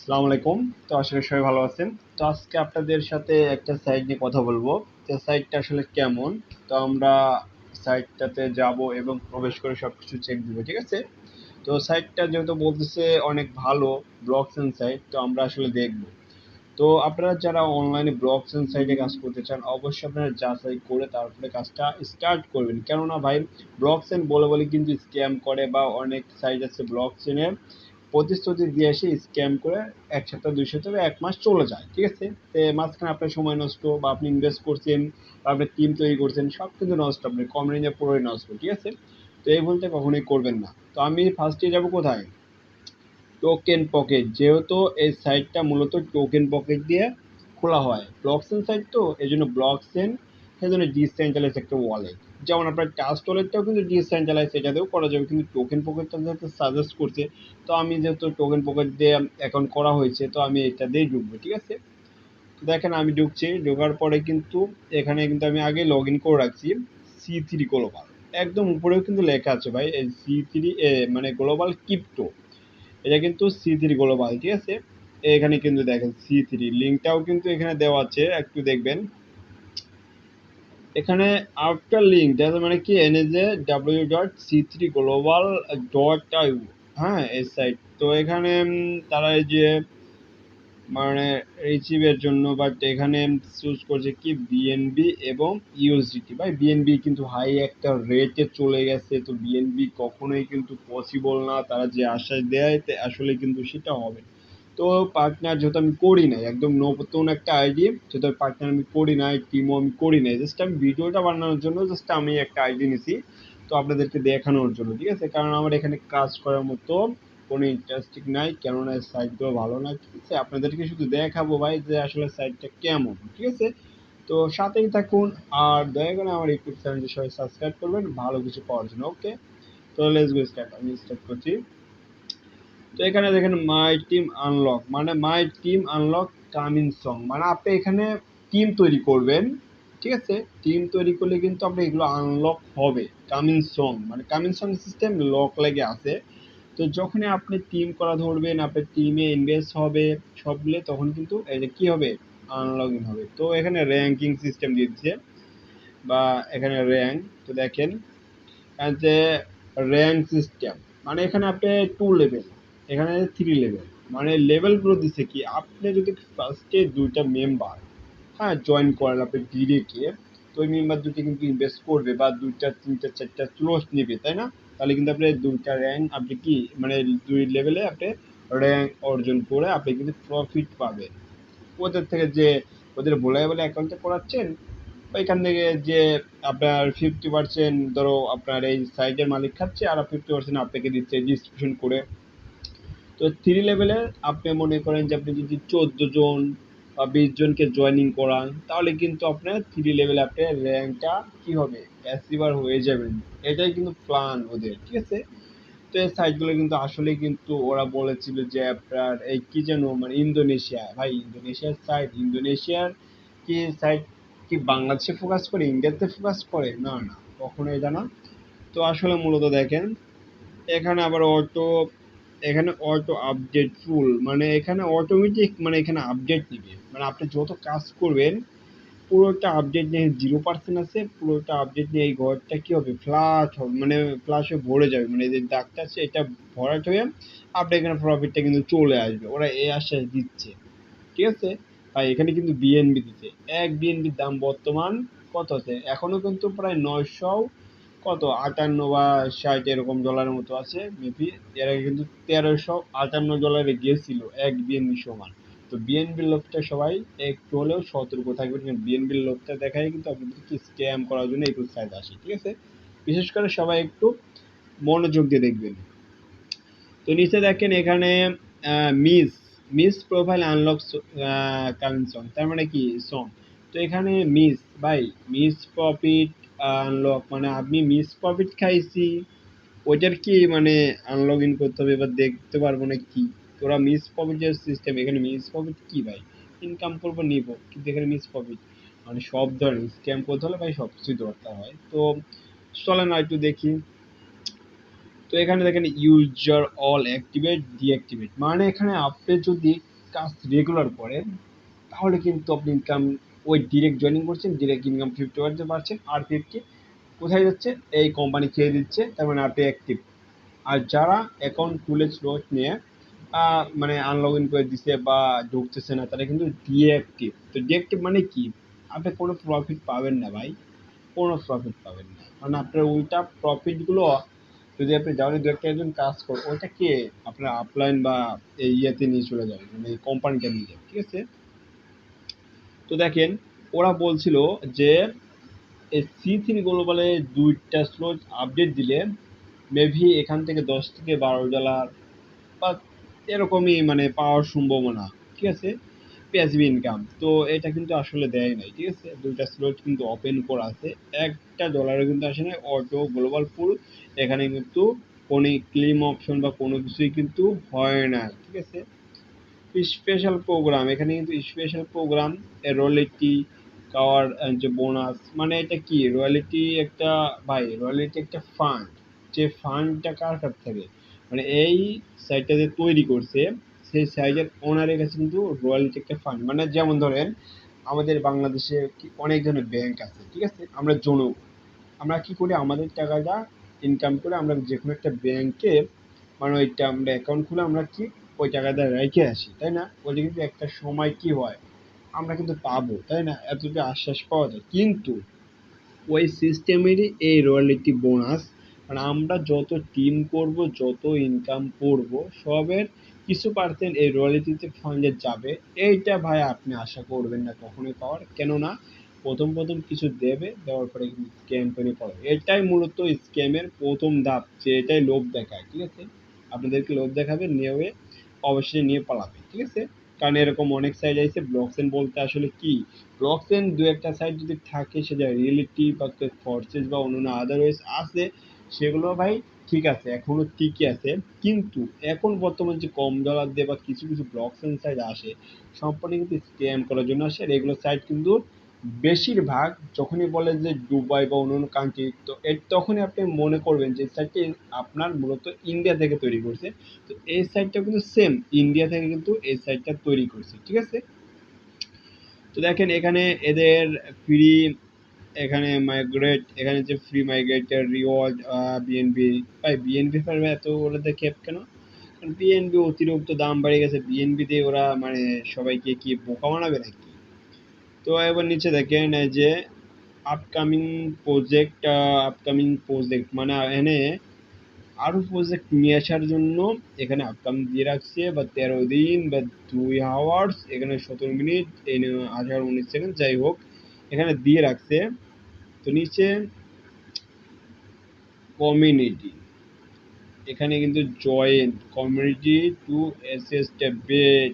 আসসালামু আলাইকুম। তো আশা করি সবাই ভালো আছেন। তো আজকে আপনাদের সাথে একটা সাইট নিয়ে কথা বলবো। তো সাইটটা আসলে কেমন? তো আমরা সাইটটাতে যাব এবং প্রবেশ করে সবকিছু চেক দিব, ঠিক আছে? তো সাইটটা যেহেতু বলতেছে অনেক ভালো ব্লগস এন্ড সাইট, তো আমরা আসলে দেখব। তো আপনারা যারা অনলাইনে ব্লগস এন্ড সাইটে কাজ করতে চান, অবশ্যই আপনারা যাচাই করে তারপরে কাজটা স্টার্ট করবেন। কেননা ভাই, ব্লগস এন্ড বলে বলে কিন্তু স্ক্যাম করে, বা অনেক সাইট আছে ব্লগস এর প্রতিশ্রুতি দিয়ে এসে স্ক্যাম করে ১ সপ্তাহ ২ সপ্তাহ বা ১ মাস চলে যায়, ঠিক আছে? তো মাঝখানে আপনার সময় নষ্ট, বা আপনি ইনভেস্ট করছেন, বা আপনি টিম তৈরি করছেন, সব কিন্তু নষ্ট, আপনি কম রেঞ্জে পুরোই নষ্ট, ঠিক আছে? তো এই ভুলটা কখনোই করবেন না। তো আমি ফার্স্টে যাব কোথায়? Token pocket. যেহেতু এই সাইটটা মূলত টোকেন পকেট দিয়ে খোলা হয়, ব্লকচেন সাইট, তো এই জন্য ব্লকচেন, সেই জন্য ডিসেন্ট্রালাইজ একটা ওয়ালেট। যেমন আপনার ট্রাস্ট ওয়ালেটটাও কিন্তু ডিসেন্ট্রালাইজ, এটাতেও করা যাবে, কিন্তু টোকেন পকেটটা যেহেতু সাজেস্ট করছে, তো আমি যেহেতু টোকেন পকেট দিয়ে অ্যাকাউন্ট করা হয়েছে, তো আমি এটা দিয়েই ঢুকবো, ঠিক আছে? তো দেখেন আমি ঢুকছি, ঢোকার পরে কিন্তু এখানে কিন্তু আমি আগে লগ ইন করে রাখছি C3 গ্লোবাল। একদম উপরেও কিন্তু লেখা আছে ভাই, এই C3 মানে গ্লোবাল ক্রিপ্টো, এটা কিন্তু C3 গ্লোবাল, ঠিক আছে? এখানে কিন্তু দেখেন C3 লিঙ্কটাও কিন্তু এখানে দেওয়া আছে, একটু দেখবেন। এখানে আফটার লিঙ্ক দেখা মানে কি, এনে যে www.c3global.iu, হ্যাঁ এই সাইট। তো এখানে তারা এই যে মানে রিসিভের জন্য, বাট এখানে চুজ করছে কি বিএনবি এবং ইউএসডিটি। ভাই বিএনবি কিন্তু হাই একটা রেটে চলে গেছে, তো বিএনবি কখনোই কিন্তু পসিবল না, তারা যে আশ্বাস দেয় আসলে কিন্তু সেটা হবে না। তো পার্টনার যেহেতু আমি করি নাই, একদম নতুন একটা আইডি, যেহেতু পার্টনার আমি করি নাই, টিমও আমি করি নাই, জাস্ট আমি ভিডিওটা বানানোর জন্য জাস্ট আমি একটা আইডি নিছি, তো আপনাদেরকে দেখানোর জন্য, ঠিক আছে? কারণ আমার এখানে কাজ করার মতো কোনো ইন্টারেস্টিং নাই, কেননা সাইটগুলো ভালো না, ঠিক আছে? আপনাদেরকে শুধু দেখাবো ভাই যে আসলে সাইটটা কেমন, ঠিক আছে? তো সাথেই থাকুন, আর দয়া করে আমার ইউটিউব চ্যানেলটি সবাই সাবস্ক্রাইব করবেন ভালো কিছু পাওয়ার জন্য, ওকে? তো লেটস গো স্টার্ট, আমি স্টার্ট করছি। তো এখানে দেখেন মাই টিম আনলক, মানে my team unlock coming song, মানে আপনি এখানে টিম তৈরি করবেন, ঠিক আছে? টিম তৈরি করলে কিন্তু আপনি এগুলো আনলক হবে। কামিং সং মানে কামিং সং সিস্টেম লক লেগে আছে। তো যখনই আপনি টিম করা ধরবেন, আপনার টিমে ইনভেস্ট হবে সবগুলো, তখন কিন্তু এই যে কি হবে, আনলক ইন হবে। তো এখানে র্যাঙ্কিং সিস্টেম দিচ্ছে, বা এখানে র্যাঙ্ক, তো দেখেন যে র্যাঙ্ক সিস্টেম, মানে এখানে আপনি 2 লেভেল, এখানে 3 লেভেল, মানে লেভেলগুলো দিচ্ছে কি, আপনি যদি ফার্স্টে 2টা মেম্বার, হ্যাঁ, জয়েন করেন আপনি ডিরেক্টলি, তো ওই মেম্বার দুটো কিন্তু ইনভেস্ট করবে, বা 2টা 3টা 4টা স্লট নেবে, তাই না? তাহলে কিন্তু আপনি 2টা র্যাঙ্ক, আপনি কি মানে 2 লেভেলে আপনি র্যাঙ্ক অর্জন করে আপনি কিন্তু প্রফিট পাবেন ওদের থেকে, যে ওদের বলে বলে অ্যাকাউন্টে করাচ্ছেন, ওইখান থেকে যে আপনার 50% ধরো আপনার এই সাইটের মালিক খাচ্ছে, আর 50% আপনাকে দিচ্ছে ডিস্ট্রিবিউশন করে। তো 3 লেভেলে আপনি মনে করেন যে আপনি যদি 14 জন বা 20 জনকে জয়েনিং করান, তাহলে কিন্তু আপনার 3 লেভেলে আপনার র্যাঙ্কটা কি হবে, অ্যাচিভার হয়ে যাবেন। এটাই কিন্তু প্ল্যান ওদের, ঠিক আছে? তো এই সাইটগুলো কিন্তু আসলে কিন্তু ওরা বলেছিল যে আপনার এই কি যেন মানে ইন্দোনেশিয়া, ভাই ইন্দোনেশিয়ার সাইট, ইন্দোনেশিয়ার কি সাইট কি বাংলাদেশে ফোকাস করে, ইন্ডিয়াতে ফোকাস করে? না না, কখনো এটা না। তো আসলে মূলত দেখেন এখানে আবার অটো, এখানে অটো আপডেট ফুল, মানে এখানে অটোমেটিক, মানে এখানে আপডেট নিবে, মানে আপনি যত কাজ করবেন পুরোটা আপডেট নিয়ে 0% আছে, পুরোটা আপডেট নিয়ে এই ঘরটা কি হবে, ফ্লাশ হবে, মানে ফ্লাশ হয়ে ভরে যাবে, মানে যে দাগটা আছে এটা ভরাট হয়ে আপনার এখানে প্রফিটটা কিন্তু চলে আসবে, ওরা এই আশ্বাস দিচ্ছে, ঠিক আছে? আর এখানে কিন্তু বিএনবি দিচ্ছে, এক বিএনবির দাম বর্তমান কত আছে, এখনো কিন্তু প্রায় 900, কত 58 বা 60 এরকম ডলারের মতো আছে মেবি। এর আগে কিন্তু 1358 ডলারে গিয়েছিল এক বিএনবি সমান। তো বিএনবির লোকটা সবাই একটু হলেও সতর্ক থাকবেন, কারণ বিএনবির লোকটা দেখায় কিন্তু আপনাদেরকে স্ক্যাম করার জন্য এই সাইড আসে, ঠিক আছে? বিশেষ করে সবাই একটু মনোযোগ দিয়ে দেখবেন। তো নিচে দেখেন এখানে miss miss profile unlock coming song, তার মানে কি সং। তো এখানে মিস, ভাই মিস প্রফিট আনলক, মানে আপনি মিস প্রফিট খাইছি, ওইটার কি মানে আনলগ ইন করতে হবে, এবার দেখতে পারবো না কি। তোরা মিস প্রফিট যে সিস্টেম, এখানে মিস প্রফিট কি ভাই, ইনকাম করবো নিবো, কিন্তু এখানে মিস প্রফিট মানে সব ধরনের স্ক্যাম করতে হলে ভাই সব কিছুই দরকার হয়। তো চলেন আর একটু দেখি। তো এখানে দেখেন ইউজার অল অ্যাক্টিভেট ডিঅ্যাক্টিভেট, মানে এখানে আপনি যদি কাজ রেগুলার করেন তাহলে কিন্তু আপনি ইনকাম ওই ডিরেক্ট জয়েনিং করছেন, ডিরেক্ট ইনকাম 50% পাচ্ছেন, আর 50 কোথায় যাচ্ছে? এই কোম্পানি খেয়ে দিচ্ছে, তার মানে আপনি অ্যাক্টিভ। আর যারা অ্যাকাউন্ট খুলে স্লট নিয়ে মানে আনলগ ইন করে দিছে বা ঢুকতেছে না তারা কিন্তু ডিঅ্যাক্টিভ। তো ডিঅ্যাক্টিভ মানে কি? আপনি কোনো প্রফিট পাবেন না ভাই, কোনো প্রফিট পাবেন না। মানে আপনার উল্টা প্রফিটগুলো যদি আপনি জানেন দু একটা একজন কাজ করে ওইটা কে আপনার আপলাইন বা এই ইয়েতে নিয়ে চলে যাবে, মানে এই কোম্পানিটা নিয়ে যাবে, ঠিক আছে? তো দেখেন ওরা বলছিল যে এই C3 গ্লোবালে 2টা স্লট আপডেট দিলে মেবি এখান থেকে 10 থেকে 12 ডলার বা এরকমই মানে পাওয়ার সম্ভাবনা, ঠিক আছে? Passive income. তো এটা কিন্তু আসলে দেয় নাই, ঠিক আছে? 2টা স্লট কিন্তু ওপেন করা আছে, $1 কিন্তু আসে নাই। অটো গ্লোবাল পুল এখানে কিন্তু কোনো ক্লেম অপশন বা কোনো কিছুই কিন্তু হয় না, ঠিক আছে? স্পেশাল প্রোগ্রাম, এখানে কিন্তু স্পেশাল প্রোগ্রাম রয়্যালটি কাওয়ার যে বোনাস, মানে এটা কি রয়্যালটি একটা, ভাই রয়্যালটি একটা ফান্ড, যে ফান্ডটা কার কাছ থেকে, মানে এই সাইটটা যে তৈরি করছে সেই সাইটের ওনারের কাছে কিন্তু রয়্যালটি একটা ফান্ড। মানে যেমন ধরেন আমাদের বাংলাদেশে অনেক ধরনের ব্যাংক আছে, ঠিক আছে? আমরা জনক, আমরা কি করি আমাদের টাকাটা ইনকাম করে আমরা যে কোনো একটা ব্যাংকে মানে ওইটা আমরা অ্যাকাউন্ট খুলে আমরা কি ওই টাকাটা রেখে আসি, তাই না? ওইটা কিন্তু একটা সময় কি হয় আমরা কিন্তু পাবো, তাই না? এতটা আশ্বাস পাওয়া যায়। কিন্তু ওই সিস্টেমেরই এই রয়্যালটি বোনাস, মানে আমরা যত টিম করব যত ইনকাম করব সবের কিছু পার্সেন্ট এই রয়্যালটিতে ফান্ডে যাবে। এইটা ভাই আপনি আশা করবেন না কখনোই পাওয়ার, কেননা প্রথম প্রথম কিছু দেবে, দেওয়ার পরে কিন্তু স্ক্যাম করে পাবে। এটাই মূলত স্ক্যামের প্রথম ধাপ, যে এটাই লোভ দেখায়, ঠিক আছে? আপনাদেরকে লোভ দেখাবে, নিয়ে অবশ্যই নিয়ে পালাবে, ঠিক আছে? কারণ এরকম অনেক সাইট আছে। ব্লক চেইন বলতে আসলে কি, ব্লক চেইন দু একটা সাইট যদি থাকে সেটা রিয়েলিটি বা ফরসেস বা অন্যান্য আদারওয়াইজ আছে, সেগুলো ভাই ঠিক আছে এখনো টিকে আছে। কিন্তু এখন বর্তমান যে কম ডলার দিয়ে বা কিছু কিছু ব্লক চেইন সাইট আসে সম্পূর্ণ কিন্তু স্ক্যাম করার জন্য আসে। আর এগুলো সাইট কিন্তু বেশিরভাগ যখনই বলে যে দুবাই বা অন্যান্য কান্ট্রি, তো এর তখনই আপনি মনে করবেন যে সাইটটি আপনার মূলত ইন্ডিয়া থেকে তৈরি করছে। তো এই সাইটটা কিন্তু সেম ইন্ডিয়া থেকে কিন্তু এই সাইটটা তৈরি করছে, ঠিক আছে? তো দেখেন এখানে এদের ফ্রি, এখানে মাইগ্রেট, এখানে যে ফ্রি মাইগ্রেটের রিওয়ার্ড বিএনবি, ভাই বিএনবি পারবে এত ওরা দেখে কেন? কারণ বিএনবি অতিরিক্ত দাম বেড়ে গেছে, বিএনবি দিয়ে ওরা মানে সবাইকে কি বোকা বানাবে নাকি? তো এবার নিচে দেখেন এই যে আপকামিং প্রজেক্ট মানে এখানে আরো প্রজেক্ট নিয়ে আসার জন্য এখানে আপকামিং দিয়ে রাখছে, বা 13 দিন বা 2 আওয়ার্স, এখানে 17 মিনিট, 18-19 সেকেন্ড, যাই হোক এখানে দিয়ে রাখছে। তো নিচে কমিউনিটি, এখানে কিন্তু join community to access the bet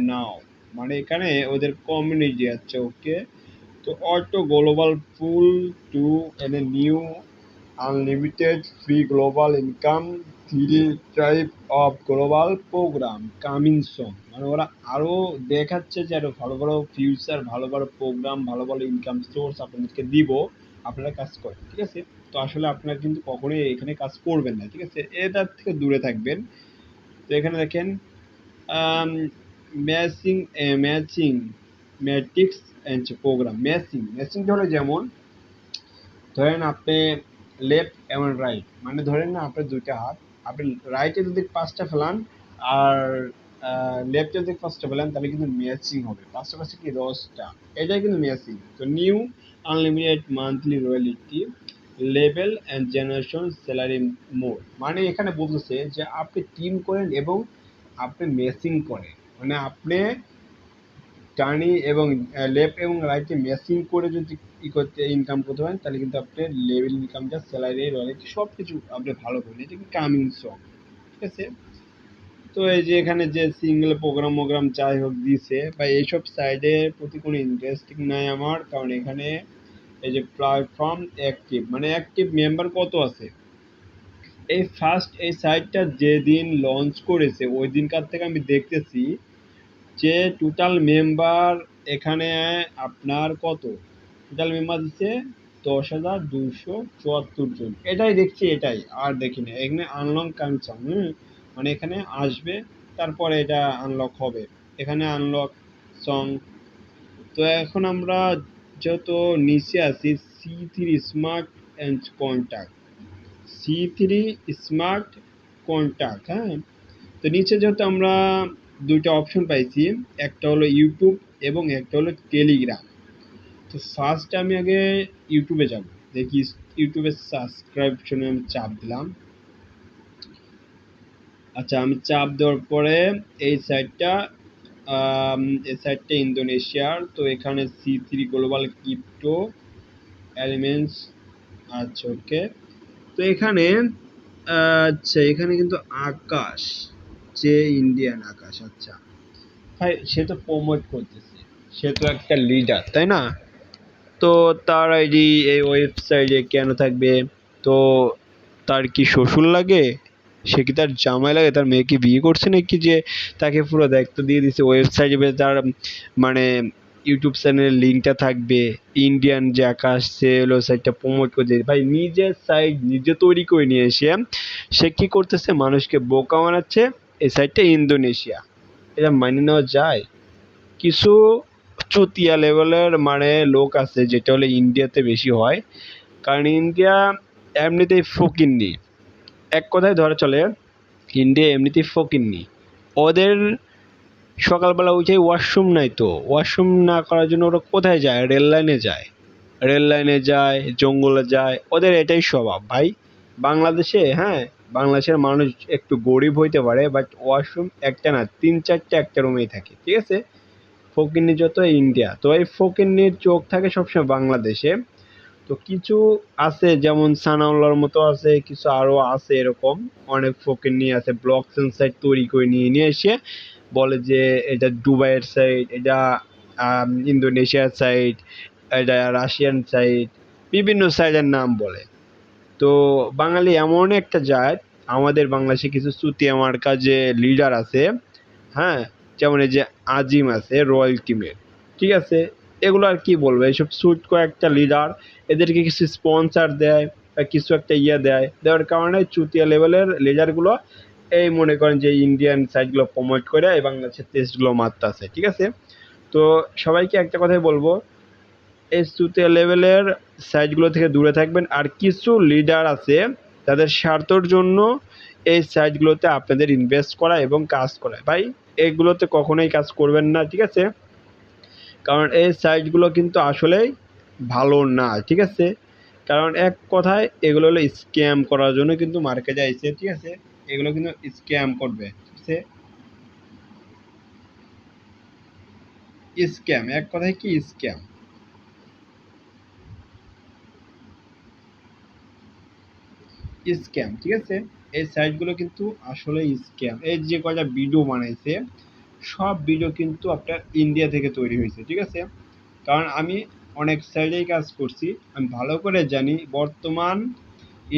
now, মানে এখানে ওদের কমিউনিটি আছে, ওকে? তো auto global pool to earn a new unlimited free global income 3 type of global program coming soon, মানে ওরা আরো দেখাচ্ছে যে আরো ভালো ভালো ফিউচার, ভালো ভালো প্রোগ্রাম, ভালো ভালো ইনকাম সোর্স আপনাদেরকে দিব, আপনারা কাজ করেন, ঠিক আছে? তো আসলে আপনারা কিন্তু কখনোই এখানে কাজ করবেন না, ঠিক আছে? এটার থেকে দূরে থাকবেন। তো এখানে দেখেন matching matching matrix and program ম্যাচিংটা হলো যেমন ধরেন আপনি লেফট এবং রাইট, মানে ধরেন না আপনার দুইটা হাত, আপনি রাইটে যদি 5টা ফেলান আর লেফটে যদি 5টা ফেলান তাহলে কিন্তু ম্যাচিং হবে, 5টা 5টা কি 10টা, এটাই কিন্তু ম্যাচিং। তো new unlimited monthly royalty level and generation salary mode, মানে এখানে বলতেছে যে আপনি টিম করেন এবং আপনি ম্যাচিং করেন, মানে আপনি টার্নি এবং লেফট এবং রাইটে ম্যাচিং করে যদি করতে ইনকাম করতে পারেন তাহলে কিন্তু আপনার লেভেল ইনকামটা স্যালারি রয়্যালটি সব কিছু আপনি ভালো করেন, এটা কি কামিং সব, ঠিক আছে? তো এই যে এখানে যে সিঙ্গেল প্রোগ্রাম যাই হোক দিছে বা এইসব সাইডের প্রতি কোনো ইন্টারেস্টিং নাই আমার, কারণ এখানে এই যে প্ল্যাটফর্ম অ্যাক্টিভ, মানে অ্যাক্টিভ মেম্বার কত আছে, এই ফার্স্ট এই সাইটটা যেদিন লঞ্চ করেছে ওই দিনকার থেকে আমি দেখতেছি যে টোটাল মেম্বার এখানে আপনার কত, টোটাল মেম্বার দিচ্ছে 10,274 জন, এটাই দেখছি, এটাই আর দেখি না। এখানে আনলক কানেকশন, মানে এখানে আসবে তারপরে এটা আনলক হবে। এখানে আনলক সং। তো এখন আমরা যেহেতু নিচে আছি C3 smart and contact, C3 smart contact, হ্যাঁ। তো নিচে যেহেতু আমরা দুইটা অপশন পাইছি, একটা হলো ইউটিউব এবং একটা হলো টেলিগ্রাম। তো ফার্স্ট আমি আগে ইউটিউবে যাব, দেখি ইউটিউবের সাবস্ক্রিপশনে আমি চাপ দিলাম। আচ্ছা, আমি চাপ দেওয়ার পরে এই সাইটটা এই সাইটটা ইন্দোনেশিয়ার। তো এখানে C3 গ্লোবাল ক্রিপ্টো এলিমেন্টস। আচ্ছা, ওকে। তো এখানে আচ্ছা, এখানে কিন্তু আকাশ, যে ইন্ডিয়ান আকাশ। আচ্ছা ভাই, সে তো প্রমোট করতেছে, সে তো একটা লিডার, তাই না? তো তার আইডি এই ওয়েবসাইটে কেন থাকবে? তো তার কি শ্বশুর লাগে? সে কি তার জামাই লাগে? তার মেয়ে কি বিয়ে করছে নাকি যে তাকে পুরো দায়িত্ব দিয়ে দিছে ওয়েবসাইটে? তার মানে ইউটিউব চ্যানেলের লিঙ্কটা থাকবে, ইন্ডিয়ান যে আকাশ, সে হলো সাইটটা প্রমোট করছে। ভাই নিজের সাইট নিজে তৈরি করে নিয়ে এসে সে কি করতেছে? মানুষকে বোকা বানাচ্ছে। এই সাইটটা ইন্দোনেশিয়া, এটা মাইনে নেওয়া যায়? কিছু চুতিয়া লেভেলের মানে লোক আছে, যেটা হলো ইন্ডিয়াতে বেশি হয়। কারণ ইন্ডিয়া এমনিতেই ফকিন্নি, এক কথায় ধরা চলে ইন্ডিয়া এমনিতেই ফকিন্নি। ওদের সকালবেলা উঠে ওয়াশরুম নাই, তো ওয়াশরুম না করার জন্য ওরা কোথায় যায়? রেল লাইনে যায়, রেল লাইনে যায়, জঙ্গলে যায়, ওদের এটাই স্বভাব ভাই। বাংলাদেশে, হ্যাঁ, বাংলাদেশের মানুষ একটু গরিব হইতে পারে, বাট ওয়াশরুম একটা না, 3-4টা একটা রুমেই থাকে, ঠিক আছে? ফকিন্নি যত ইন্ডিয়া, তো এই ফকিন্নির চোখ থাকে সবসময় বাংলাদেশে। তো কিছু আছে যেমন সানাউল্লাহর মতো আছে, কিছু আরো আছে এরকম অনেক ফকিন্নি আছে, ব্লগ সাইট তৈরি করে নিয়ে নিয়ে এসে বলে যে এটা দুবাইয়ের সাইট, এটা ইন্দোনেশিয়ার সাইট, এটা রাশিয়ান সাইট, বিভিন্ন সাইটের নাম বলে। তো বাঙালি এমন একটা জাত, আমাদের বাংলাদেশে কিছু চুতিয়া মার্কা যে লিডার আছে, হ্যাঁ, যেমন এই যে আজিম আছে রয়্যাল টিমের, ঠিক আছে? এগুলো আর কি বলবো, এইসব সুট কয়েকটা লিডার এদেরকে কিছু স্পন্সার দেয় বা কিছু একটা দেয়, দেওয়ার কারণে চুতিয়া লেভেলের লিডারগুলো এই মনে করেন যে ইন্ডিয়ান সাইটগুলো প্রমোট করে এই বাংলাদেশের টেস্টগুলো মারতে আছে, ঠিক আছে? তো সবাইকে একটা কথাই বলবো, এই চুতিয়া লেভেলের সাইটগুলো থেকে দূরে থাকবেন। আর কিছু লিডার আছে তাদের স্বার্থর জন্য এই সাইটগুলোতে আপনাদের ইনভেস্ট করা এবং কাজ করা, ভাই এগুলোতে কখনোই কাজ করবেন না, ঠিক আছে? কারণ এই সাইটগুলো কিন্তু আসলেই ভালো না, ঠিক আছে? কারণ এক কথায় এগুলো হলো স্ক্যাম করার জন্য কিন্তু মার্কেটে আইছে, ঠিক আছে? এগুলো কিন্তু স্ক্যাম করবে, ঠিক আছে? স্ক্যাম, এক কথায় কি স্ক্যাম, স্ক্যাম, ঠিক আছে? এই সাইটগুলো কিন্তু আসলে স্ক্যাম। এই যে কয়টা ভিডিও বানাইছে, সব ভিডিও কিন্তু আপনার ইন্ডিয়া থেকে তৈরি হয়েছে, ঠিক আছে? কারণ আমি অনেক সাইটেই কাজ করছি, আমি ভালো করে জানি বর্তমান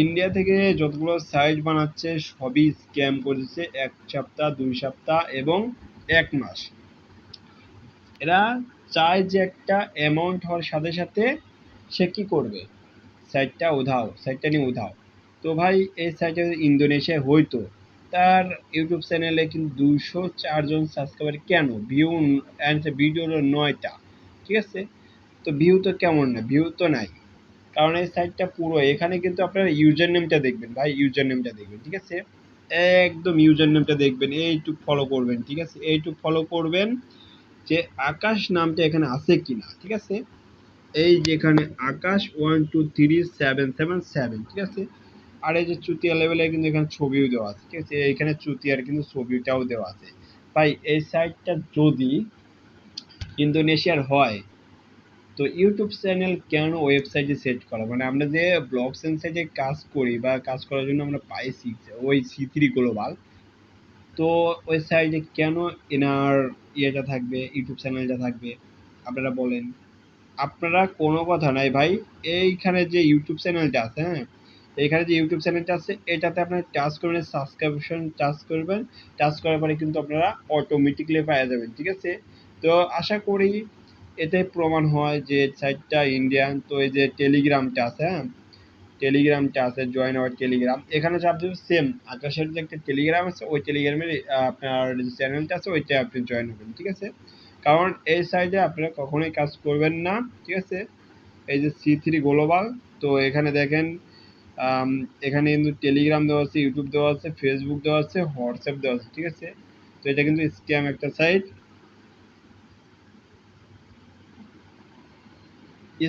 ইন্ডিয়া থেকে যতগুলো সাইট বানাচ্ছে সবই স্ক্যাম করছে 1 সপ্তাহ, 2 সপ্তাহ এবং 1 মাস। এরা চায় যে একটা অ্যামাউন্ট হওয়ার সাথে সাথে সে কি করবে? সাইটটা উধাও, সাইটটা নিয়ে উধাও। তো ভাই এই সাইটে ইন্দোনেশিয়ায় হইতো, তার ইউটিউব চ্যানেলে কিন্তু 204 জন সাবস্ক্রাইবার, কেন ভিউ অ্যান্ড ভিডিও হলো 9টা, ঠিক আছে? তো ভিউ তো কেমন না, ভিউ তো নাই। কারণ এই সাইটটা পুরো, এখানে কিন্তু আপনার ইউজার নেমটা দেখবেন ভাই, ইউজার নেমটা দেখবেন, ঠিক আছে? একদম ইউজার নেমটা দেখবেন, এইটুক ফলো করবেন, ঠিক আছে? এইটুক ফলো করবেন যে আকাশ নামটা এখানে আছে কিনা, ঠিক আছে? এই যেখানে আকাশ 123777, ঠিক আছে? আর এই যে চুতিয়া লেভেলে কিন্তু এখানে ছবিও দেওয়া আছে, ঠিক আছে? এইখানে চুতিয়ার কিন্তু ছবিটাও দেওয়া আছে। ভাই এই সাইটটা যদি ইন্দোনেশিয়ার হয়, তো ইউটিউব চ্যানেল কেন ওয়েবসাইটে সেট করা? মানে আমরা যে ব্লগ সাইটে কাজ করি বা কাজ করার জন্য আমরা পাইছি ওই C3 গ্লোবাল, তো ওই সাইটে কেন এনার ইয়েটা থাকবে, ইউটিউব চ্যানেলটা থাকবে? আপনারা বলেন। আপনারা কোনো কথা নাই ভাই, এইখানে যে ইউটিউব চ্যানেলটা আছে, হ্যাঁ, এখানে যে ইউটিউব চ্যানেলটা আছে এটাতে আপনারা টাচ করবেন, সাবস্ক্রিপশন টাচ করবেন, টাচ করার পরে কিন্তু আপনারা অটোমেটিকলি পেয়ে যাবেন, ঠিক আছে? তো আশা করি এতে প্রমাণ হয় যে সাইটটা ইন্ডিয়ান। তো এই যে টেলিগ্রামটা আছে, হ্যাঁ, টেলিগ্রামটা আছে, জয়েন আওয়ার টেলিগ্রাম, এখানে চাপ দেবেন সেম আকাশের যে একটা টেলিগ্রাম আছে ওই টেলিগ্রামের আপনার যে চ্যানেলটা আছে ওইটা আপনি জয়েন হবেন, ঠিক আছে? কারণ এই সাইডে আপনারা কখনোই কাজ করবেন না, ঠিক আছে? এই যে C3 গ্লোবাল, তো এখানে দেখেন এখানে কিন্তু টেলিগ্রাম দেওয়া আছে, ইউটিউব দেওয়া আছে, ফেসবুক দেওয়া আছে, হোয়াটসঅ্যাপ দেওয়া আছে, ঠিক আছে? তো এটা কিন্তু স্ক্যাম একটা সাইট,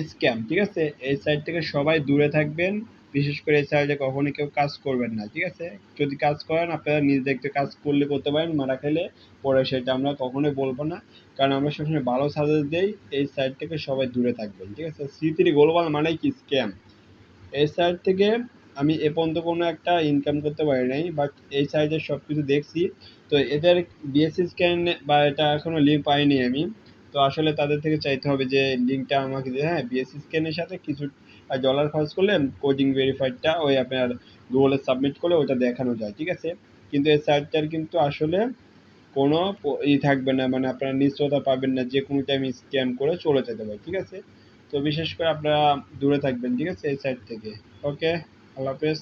স্ক্যাম, ঠিক আছে? এই সাইট থেকে সবাই দূরে থাকবেন, বিশেষ করে এই সাইটে কখনোই কেউ কাজ করবেন না, ঠিক আছে? যদি কাজ করেন আপনারা নিজ দেখতে কাজ করলে করতে পারেন, মারা খেলে পরে সেটা আমরা কখনোই বলবো না, কারণ আমরা সবসময় ভালো সাজেস্ট দেই। এই সাইট থেকে সবাই দূরে থাকবেন, ঠিক আছে? C3 গ্লোবাল মানেই কি স্ক্যাম। এই সাইট থেকে আমি এ পর্যন্ত কোনো একটা ইনকাম করতে পারি নাই, বাট এই সাইটে সব কিছু দেখছি। তো এদের বিএসসি স্ক্যান বা এটা এখনো লিঙ্ক পাইনি আমি। তো আসলে তাদের থেকে চাইতে হবে যে লিঙ্কটা আমাকে দিয়ে, হ্যাঁ বিএসসি স্ক্যানের সাথে কিছু ডলার খরচ করলে কোডিং ভেরিফাইডটা ওই আপনার গুগলে সাবমিট করলে ওটা দেখানো যায়, ঠিক আছে? কিন্তু এই সাইটটার কিন্তু আসলে কোনো থাকবে না, মানে আপনারা নিশ্চয়তা পাবেন না, যে কোনো টাইম স্ক্যাম করে চলে যেতে পারে, ঠিক আছে? তো বিশেষ করে আপনারা দূরে থাকবেন, ঠিক আছে, এই সাইট থেকে। ওকে, আল্লাহ হাফেজ।